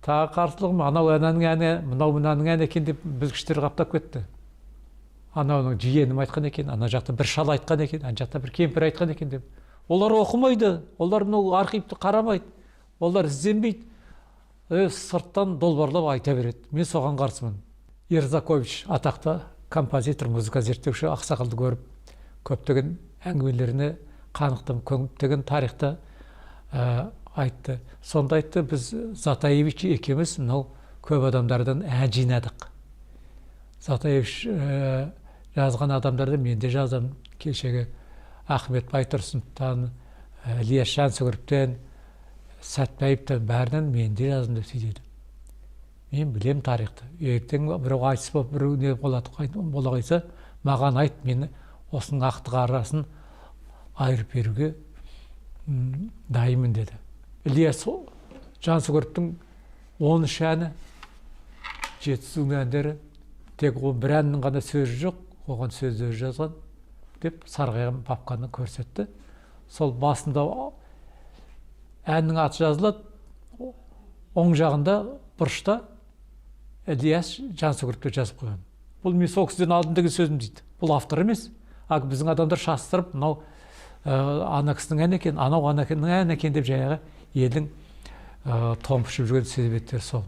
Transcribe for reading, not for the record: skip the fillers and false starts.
тағы қарсылығым, анау ананың әні, мынау мынаның әні екен деп білгіштер қаптап кетті. Анауның жиенім айтқан екен, ана жақта бір шал айтқан екен, ана жақта бір кемпір айтқан екен деп. Олар оқымайды, олар мынау архивті қарамайды, олар ізденбейді. Сырттан долбарлап айта береді. Мен соған қарсымын. Ерзакович атақты композитор, музыка зерттеуші ақсақалды көріп, көптеген әңгімелеріне қанықтым, көптеген тарихта айтты. Сонда айтты, біз Затаевич екеуміз мынау көп адамдардан ән жинадық. Затаевич жазған адамдарды мен де жазам. Кешегі Ахмет Байтұрсыновтан, Ілияс Жансүгіровтен, Сәтбаевтан бәрінен мен де жаздым деп сөйтеді. Мен білем тарихты. Ертең біреу айтыс болып, біреу не бола қойса, маған айт, мені осының ақтығы арасын айырып беруге дайынмын деді. Ілияс Жансүгіровтің 13 әні, жетісудің әндері, тек ол бір әннің ғана сөзі жоқ, оған сөздері жазған деп сарғайған папканы көрсетті. Сол басында әннің аты жазылады, оң жағында бұрышта Ілияс Жансүгіровті жазып қойған. Бұл мен сол кісіден алдым деген сөзім дейді. Бұл автор емес. Біздің адамдар шастырып, мынау ана кісінің әні екен, анау ана кісінің әні екен деп жаңағы елдің томпышып жүрген себептері сол.